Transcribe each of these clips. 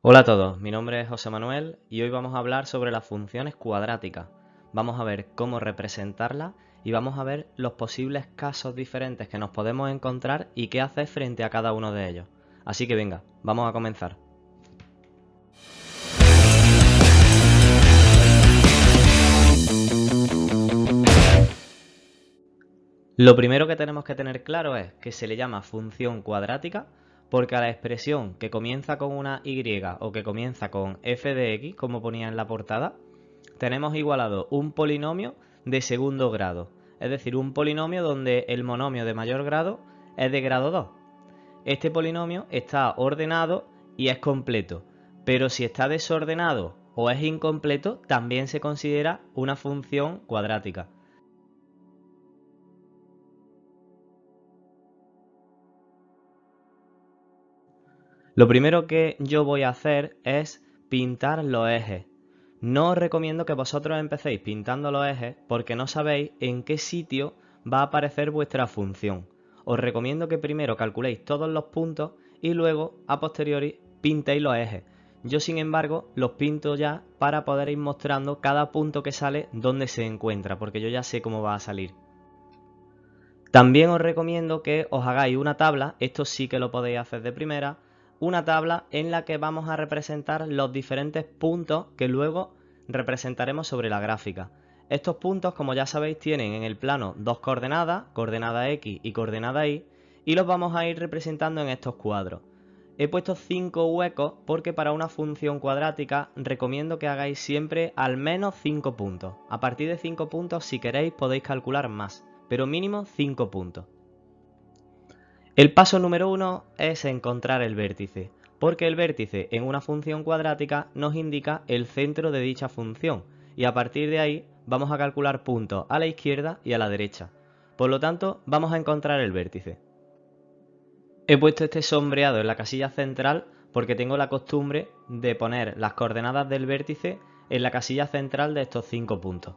Hola a todos, mi nombre es José Manuel y hoy vamos a hablar sobre las funciones cuadráticas. Vamos a ver cómo representarlas y vamos a ver los posibles casos diferentes que nos podemos encontrar y qué hacer frente a cada uno de ellos. Así que venga, vamos a comenzar. Lo primero que tenemos que tener claro es que se le llama función cuadrática porque a la expresión que comienza con una y o que comienza con f de x, como ponía en la portada, tenemos igualado un polinomio de segundo grado, es decir, un polinomio donde el monomio de mayor grado es de grado 2. Este polinomio está ordenado y es completo, pero si está desordenado o es incompleto, también se considera una función cuadrática. Lo primero que yo voy a hacer es pintar los ejes. No os recomiendo que vosotros empecéis pintando los ejes porque no sabéis en qué sitio va a aparecer vuestra función. Os recomiendo que primero calculéis todos los puntos y luego, a posteriori, pintéis los ejes. Yo, sin embargo, los pinto ya para poder ir mostrando cada punto que sale dónde se encuentra, porque yo ya sé cómo va a salir. También os recomiendo que os hagáis una tabla, esto sí que lo podéis hacer de primera, una tabla en la que vamos a representar los diferentes puntos que luego representaremos sobre la gráfica. Estos puntos, como ya sabéis, tienen en el plano dos coordenadas, coordenada X y coordenada Y, y los vamos a ir representando en estos cuadros. He puesto 5 huecos porque para una función cuadrática recomiendo que hagáis siempre al menos 5 puntos. A partir de 5 puntos, si queréis, podéis calcular más, pero mínimo 5 puntos. El paso número 1 es encontrar el vértice, porque el vértice en una función cuadrática nos indica el centro de dicha función, y a partir de ahí vamos a calcular puntos a la izquierda y a la derecha. Por lo tanto, vamos a encontrar el vértice. He puesto este sombreado en la casilla central porque tengo la costumbre de poner las coordenadas del vértice en la casilla central de estos 5 puntos.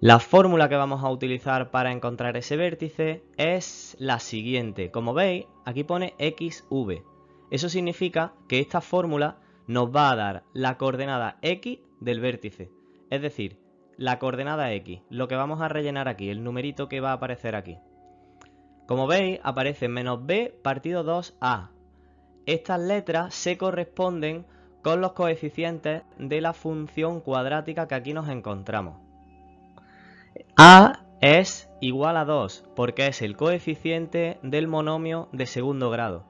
La fórmula que vamos a utilizar para encontrar ese vértice es la siguiente. Como veis, aquí pone xv. Eso significa que esta fórmula nos va a dar la coordenada x del vértice. Es decir, la coordenada x, lo que vamos a rellenar aquí, el numerito que va a aparecer aquí. Como veis, aparece menos b partido 2a. Estas letras se corresponden con los coeficientes de la función cuadrática que aquí nos encontramos. A es igual a 2 porque es el coeficiente del monomio de segundo grado.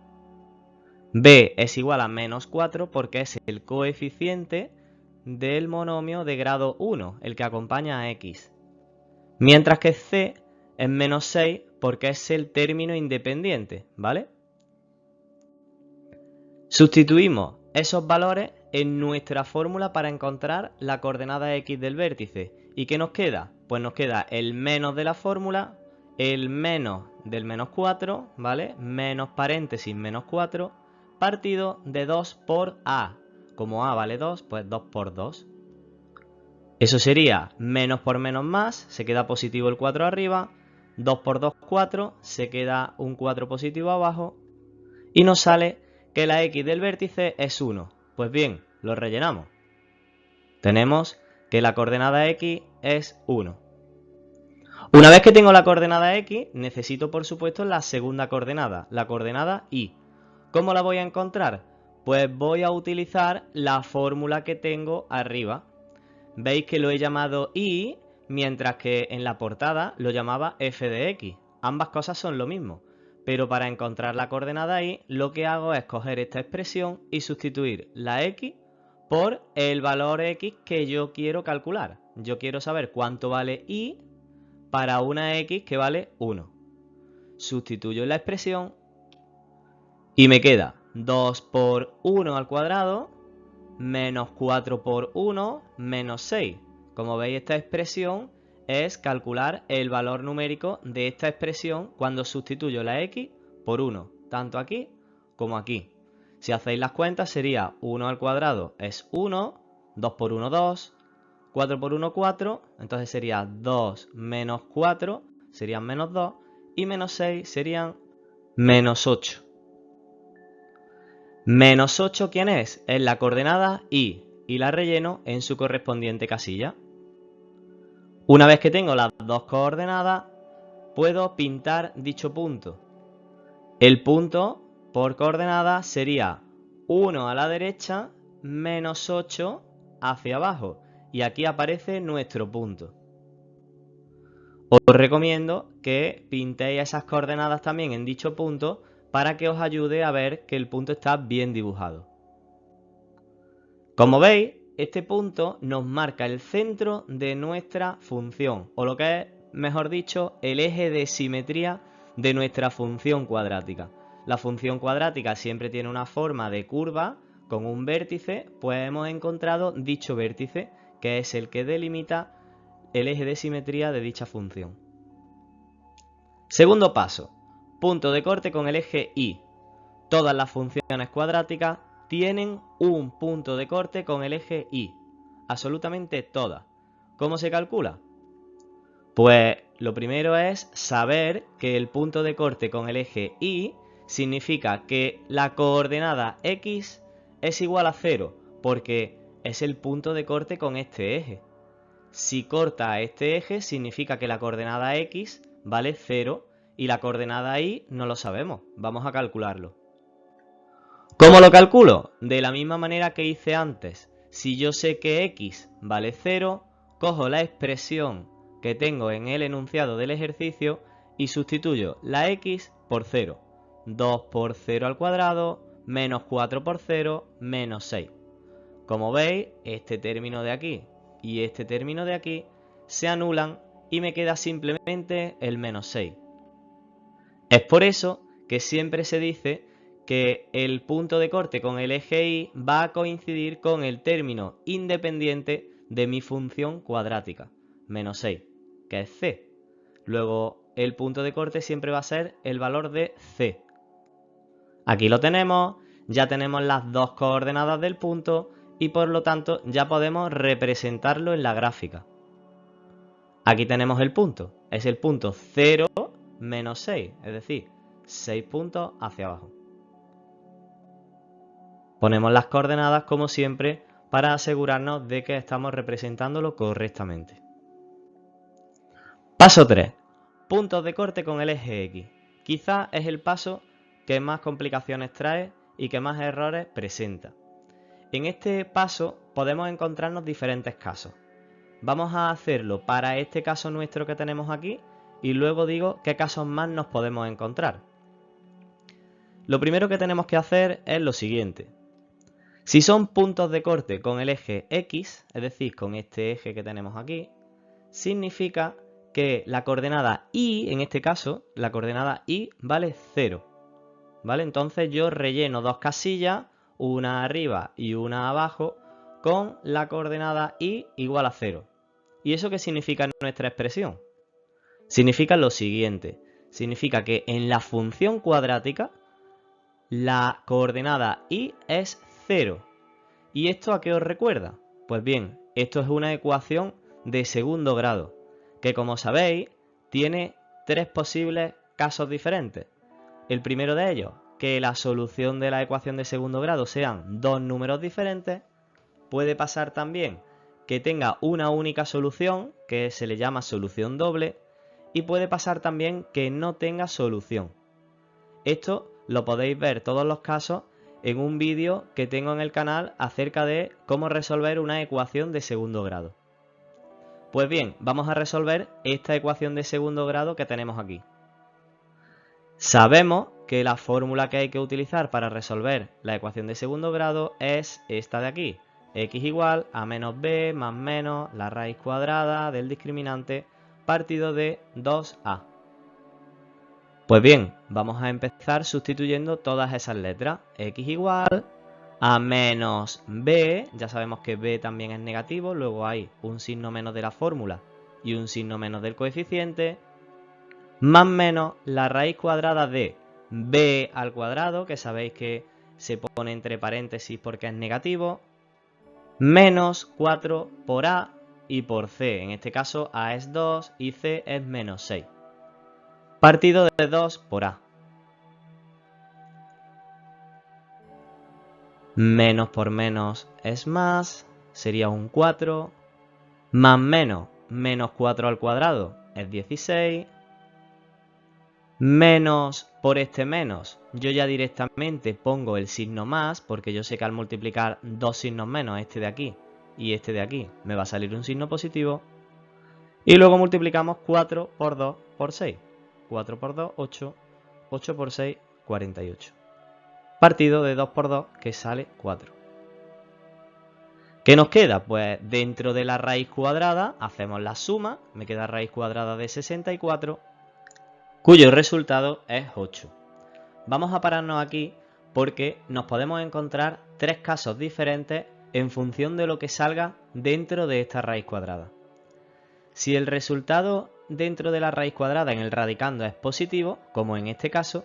B es igual a menos 4 porque es el coeficiente del monomio de grado 1, el que acompaña a X. Mientras que C es menos 6 porque es el término independiente, ¿vale? Sustituimos esos valores en nuestra fórmula para encontrar la coordenada X del vértice. ¿Y qué nos queda? Pues nos queda el menos de la fórmula, el menos del menos 4, ¿vale? Menos paréntesis menos 4, partido de 2 por A. Como A vale 2, pues 2 por 2. Eso sería menos por menos más, se queda positivo el 4 arriba, 2 por 2, 4, se queda un 4 positivo abajo, y nos sale que la X del vértice es 1. Pues bien, lo rellenamos. Tenemos que la coordenada X es 1. Una vez que tengo la coordenada X, necesito por supuesto la segunda coordenada, la coordenada Y. ¿Cómo la voy a encontrar? Pues voy a utilizar la fórmula que tengo arriba. Veis que lo he llamado Y, mientras que en la portada lo llamaba f de x. Ambas cosas son lo mismo. Pero para encontrar la coordenada Y, lo que hago es coger esta expresión y sustituir la x por el valor x que yo quiero calcular. Yo quiero saber cuánto vale Y para una x que vale 1. Sustituyo la expresión y me queda 2 por 1 al cuadrado menos 4 por 1 menos 6. Como veis, esta expresión es calcular el valor numérico de esta expresión cuando sustituyo la x por 1, tanto aquí como aquí. Si hacéis las cuentas sería 1 al cuadrado es 1, 2 por 1 2, 4 por 1 4, entonces sería 2 menos 4 serían menos 2 y menos 6 serían menos 8. Menos 8, ¿quién es? Es la coordenada y la relleno en su correspondiente casilla. Una vez que tengo las dos coordenadas, puedo pintar dicho punto. El punto por coordenada sería 1 a la derecha menos 8 hacia abajo. Y aquí aparece nuestro punto. Os recomiendo que pintéis esas coordenadas también en dicho punto para que os ayude a ver que el punto está bien dibujado. Como veis, este punto nos marca el centro de nuestra función, o lo que es, mejor dicho, el eje de simetría de nuestra función cuadrática. La función cuadrática siempre tiene una forma de curva con un vértice, pues hemos encontrado dicho vértice, que es el que delimita el eje de simetría de dicha función. Segundo paso, punto de corte con el eje Y. Todas las funciones cuadráticas tienen un punto de corte con el eje Y. Absolutamente todas. ¿Cómo se calcula? Pues lo primero es saber que el punto de corte con el eje Y significa que la coordenada X es igual a 0, porque es el punto de corte con este eje. Si corta este eje, significa que la coordenada X vale 0 y la coordenada Y no lo sabemos. Vamos a calcularlo. ¿Cómo lo calculo? De la misma manera que hice antes. Si yo sé que X vale 0, cojo la expresión que tengo en el enunciado del ejercicio y sustituyo la X por 0. 2 por 0 al cuadrado, menos 4 por 0, menos 6. Como veis, este término de aquí y este término de aquí se anulan y me queda simplemente el menos 6. Es por eso que siempre se dice que el punto de corte con el eje Y va a coincidir con el término independiente de mi función cuadrática, menos 6, que es C. Luego, el punto de corte siempre va a ser el valor de C. Aquí lo tenemos, ya tenemos las dos coordenadas del punto y por lo tanto ya podemos representarlo en la gráfica. Aquí tenemos el punto, es el punto 0 menos 6, es decir, 6 puntos hacia abajo. Ponemos las coordenadas como siempre para asegurarnos de que estamos representándolo correctamente. Paso 3. Puntos de corte con el eje X. Quizás es el paso que más complicaciones trae y que más errores presenta. En este paso podemos encontrarnos diferentes casos. Vamos a hacerlo para este caso nuestro que tenemos aquí y luego digo qué casos más nos podemos encontrar. Lo primero que tenemos que hacer es lo siguiente. Si son puntos de corte con el eje X, es decir, con este eje que tenemos aquí, significa que la coordenada Y, en este caso, la coordenada Y vale 0. ¿Vale? Entonces yo relleno dos casillas, una arriba y una abajo, con la coordenada Y igual a 0. ¿Y eso qué significa en nuestra expresión? Significa lo siguiente. Significa que en la función cuadrática la coordenada Y es 0. ¿Y esto a qué os recuerda? Pues bien, esto es una ecuación de segundo grado, que como sabéis, tiene tres posibles casos diferentes. El primero de ellos, que la solución de la ecuación de segundo grado sean dos números diferentes. Puede pasar también que tenga una única solución, que se le llama solución doble, y puede pasar también que no tenga solución. Esto lo podéis ver todos los casos en un vídeo que tengo en el canal acerca de cómo resolver una ecuación de segundo grado. Pues bien, vamos a resolver esta ecuación de segundo grado que tenemos aquí. Sabemos que la fórmula que hay que utilizar para resolver la ecuación de segundo grado es esta de aquí. X igual a menos b más menos la raíz cuadrada del discriminante partido de 2a. Pues bien, vamos a empezar sustituyendo todas esas letras. X igual a menos b, ya sabemos que b también es negativo, luego hay un signo menos de la fórmula y un signo menos del coeficiente, más menos la raíz cuadrada de b al cuadrado, que sabéis que se pone entre paréntesis porque es negativo, menos 4 por a y por c. En este caso a es 2 y c es menos 6. Partido de 2 por a. Menos por menos es más, sería un 4. Más menos, menos 4 al cuadrado es 16. Menos por este menos, yo ya directamente pongo el signo más, porque yo sé que al multiplicar dos signos menos, este de aquí y este de aquí, me va a salir un signo positivo. Y luego multiplicamos 4 por 2 por 6. 4 por 2, 8. 8 por 6, 48. Partido de 2 por 2, que sale 4. ¿Qué nos queda? Pues dentro de la raíz cuadrada hacemos la suma, me queda raíz cuadrada de 64, cuyo resultado es 8. Vamos a pararnos aquí porque nos podemos encontrar tres casos diferentes en función de lo que salga dentro de esta raíz cuadrada. Si el resultado dentro de la raíz cuadrada en el radicando es positivo, como en este caso,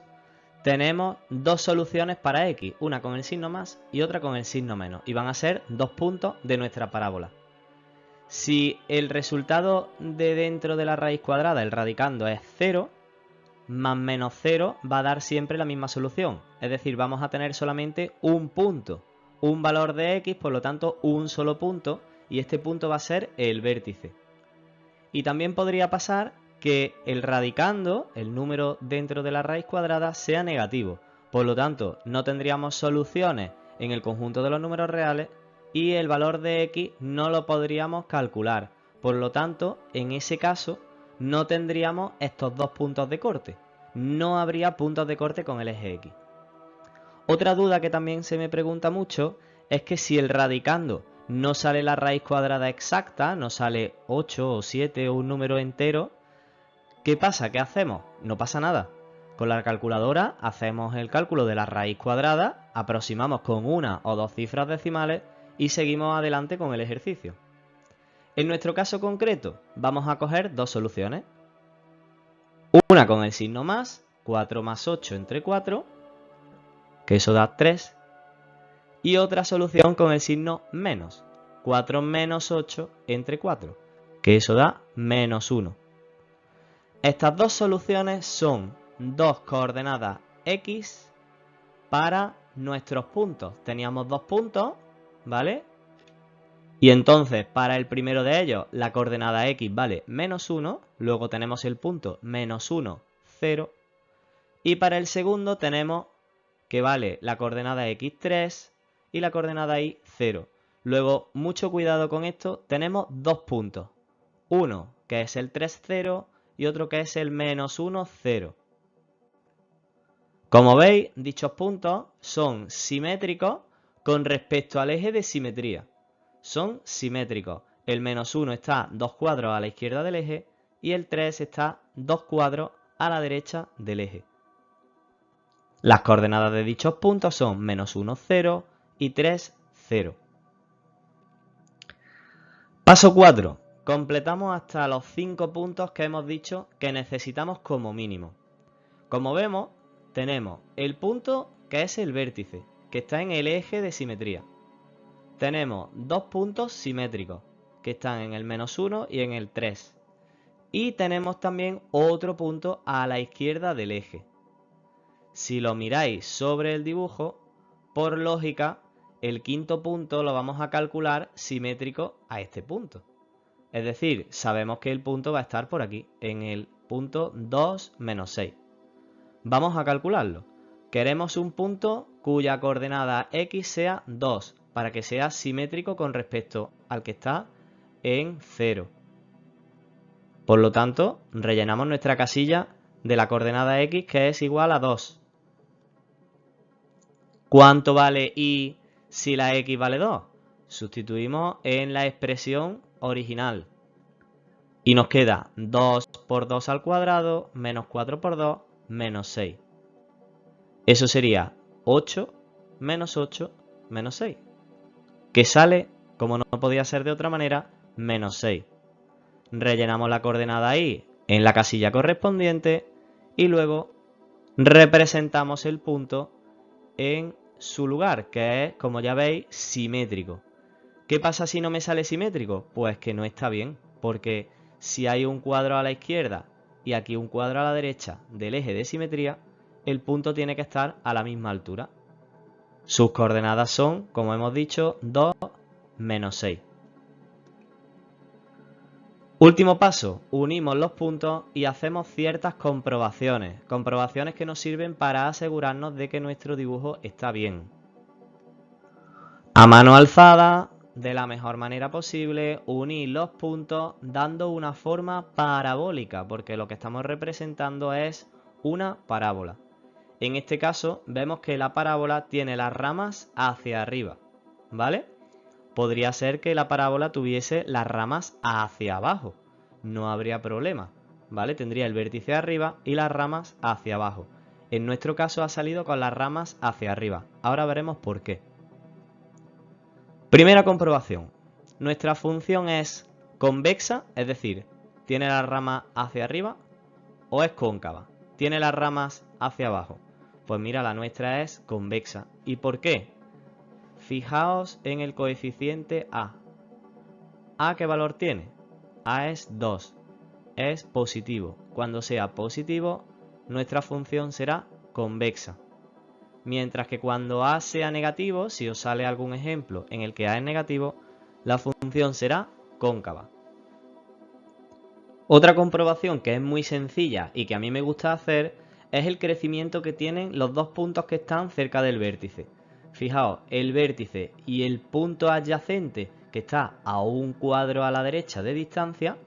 tenemos dos soluciones para x, una con el signo más y otra con el signo menos, y van a ser dos puntos de nuestra parábola. Si el resultado de dentro de la raíz cuadrada, el radicando, es 0, más menos 0 va a dar siempre la misma solución. Es decir, vamos a tener solamente un punto, un valor de x, por lo tanto un solo punto, y este punto va a ser el vértice. Y también podría pasar que el radicando, el número dentro de la raíz cuadrada, sea negativo. Por lo tanto, no tendríamos soluciones en el conjunto de los números reales y el valor de x no lo podríamos calcular. Por lo tanto, en ese caso, no tendríamos estos dos puntos de corte. No habría puntos de corte con el eje x. Otra duda que también se me pregunta mucho es que si el radicando no sale la raíz cuadrada exacta, no sale 8 o 7 o un número entero, ¿qué pasa? ¿Qué hacemos? No pasa nada. Con la calculadora hacemos el cálculo de la raíz cuadrada, aproximamos con una o dos cifras decimales y seguimos adelante con el ejercicio. En nuestro caso concreto vamos a coger dos soluciones. Una con el signo más, 4 más 8 entre 4, que eso da 3. Y otra solución con el signo menos, 4 menos 8 entre 4, que eso da menos 1. Estas dos soluciones son dos coordenadas x para nuestros puntos. Teníamos dos puntos, ¿vale? Y entonces para el primero de ellos la coordenada x vale menos 1, luego tenemos el punto menos 1, 0. Y para el segundo tenemos que vale la coordenada x 3 y la coordenada y 0. Luego, mucho cuidado con esto, tenemos dos puntos. Uno que es el 3, 0 y otro que es el menos 1, 0. Como veis, dichos puntos son simétricos con respecto al eje de simetría. Son simétricos. El menos 1 está 2 cuadros a la izquierda del eje y el 3 está 2 cuadros a la derecha del eje. Las coordenadas de dichos puntos son menos 1, 0 y 3, 0. Paso 4. Completamos hasta los 5 puntos que hemos dicho que necesitamos como mínimo. Como vemos, tenemos el punto que es el vértice, que está en el eje de simetría. Tenemos dos puntos simétricos, que están en el menos 1 y en el 3. Y tenemos también otro punto a la izquierda del eje. Si lo miráis sobre el dibujo, por lógica, el quinto punto lo vamos a calcular simétrico a este punto. Es decir, sabemos que el punto va a estar por aquí, en el punto 2 menos 6. Vamos a calcularlo. Queremos un punto cuya coordenada x sea 2, para que sea simétrico con respecto al que está en 0. Por lo tanto, rellenamos nuestra casilla de la coordenada x, que es igual a 2. ¿Cuánto vale y si la x vale 2? Sustituimos en la expresión original. Y nos queda 2 por 2 al cuadrado menos 4 por 2 menos 6. Eso sería 8 menos 8 menos 6. Que sale, como no podía ser de otra manera, menos 6. Rellenamos la coordenada y en la casilla correspondiente y luego representamos el punto en su lugar, que es, como ya veis, simétrico. ¿Qué pasa si no me sale simétrico? Pues que no está bien, porque si hay un cuadro a la izquierda y aquí un cuadro a la derecha del eje de simetría, el punto tiene que estar a la misma altura. Sus coordenadas son, como hemos dicho, 2, menos 6. Último paso, unimos los puntos y hacemos ciertas comprobaciones. Comprobaciones que nos sirven para asegurarnos de que nuestro dibujo está bien. A mano alzada, de la mejor manera posible, unir los puntos dando una forma parabólica, porque lo que estamos representando es una parábola. En este caso, vemos que la parábola tiene las ramas hacia arriba, ¿vale? Podría ser que la parábola tuviese las ramas hacia abajo, no habría problema, ¿vale? Tendría el vértice arriba y las ramas hacia abajo. En nuestro caso ha salido con las ramas hacia arriba. Ahora veremos por qué. Primera comprobación. Nuestra función es convexa, es decir, tiene las ramas hacia arriba, o es cóncava, tiene las ramas hacia abajo. Pues mira, la nuestra es convexa. ¿Y por qué? Fijaos en el coeficiente A. ¿A qué valor tiene? A es 2. Es positivo. Cuando sea positivo, nuestra función será convexa. Mientras que cuando A sea negativo, si os sale algún ejemplo en el que A es negativo, la función será cóncava. Otra comprobación que es muy sencilla y que a mí me gusta hacer es el crecimiento que tienen los dos puntos que están cerca del vértice. Fijaos, el vértice y el punto adyacente que está a un cuadro a la derecha de distancia,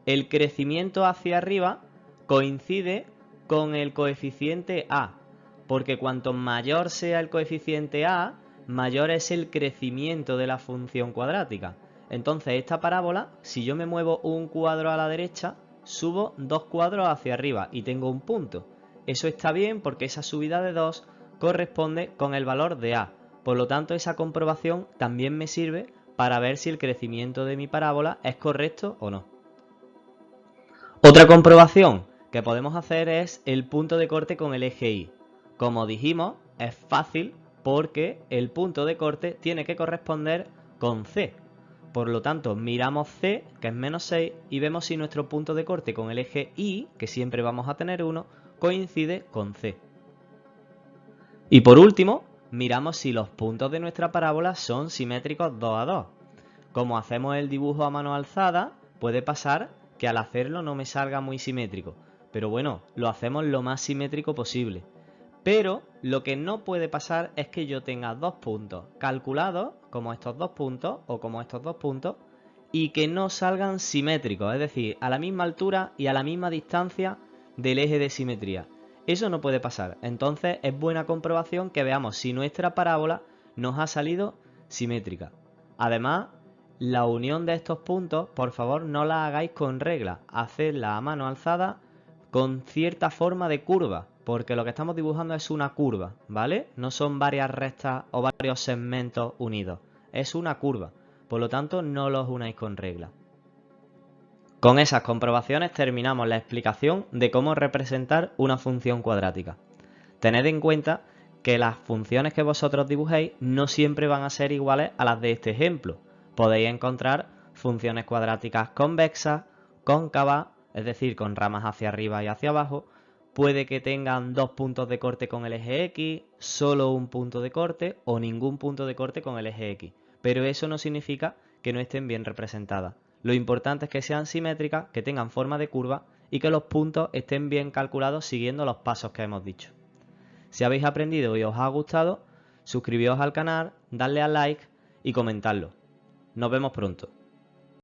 el crecimiento hacia arriba coincide con el coeficiente A, porque cuanto mayor sea el coeficiente A, mayor es el crecimiento de la función cuadrática. Entonces esta parábola, si yo me muevo un cuadro a la derecha, subo 2 cuadros hacia arriba y tengo un punto. Eso está bien porque esa subida de 2 corresponde con el valor de A. Por lo tanto, esa comprobación también me sirve para ver si el crecimiento de mi parábola es correcto o no. Otra comprobación que podemos hacer es el punto de corte con el eje Y. Como dijimos, es fácil porque el punto de corte tiene que corresponder con C. Por lo tanto, miramos C, que es menos 6, y vemos si nuestro punto de corte con el eje Y, que siempre vamos a tener uno, coincide con C. Y por último, miramos si los puntos de nuestra parábola son simétricos 2 a 2. Como hacemos el dibujo a mano alzada, puede pasar que al hacerlo no me salga muy simétrico. Pero bueno, lo hacemos lo más simétrico posible. Pero lo que no puede pasar es que yo tenga dos puntos calculados, como estos dos puntos o como estos dos puntos, y que no salgan simétricos, es decir, a la misma altura y a la misma distancia del eje de simetría. Eso no puede pasar. Entonces es buena comprobación que veamos si nuestra parábola nos ha salido simétrica. Además, la unión de estos puntos, por favor, no la hagáis con regla. Hacedla a mano alzada con cierta forma de curva, porque lo que estamos dibujando es una curva, ¿vale? No son varias rectas o varios segmentos unidos, es una curva, por lo tanto no los unáis con regla. Con esas comprobaciones terminamos la explicación de cómo representar una función cuadrática. Tened en cuenta que las funciones que vosotros dibujéis no siempre van a ser iguales a las de este ejemplo. Podéis encontrar funciones cuadráticas convexas, cóncavas, es decir, con ramas hacia arriba y hacia abajo. Puede que tengan dos puntos de corte con el eje X, solo un punto de corte o ningún punto de corte con el eje X. Pero eso no significa que no estén bien representadas. Lo importante es que sean simétricas, que tengan forma de curva y que los puntos estén bien calculados siguiendo los pasos que hemos dicho. Si habéis aprendido y os ha gustado, suscribíos al canal, dadle al like y comentadlo. Nos vemos pronto.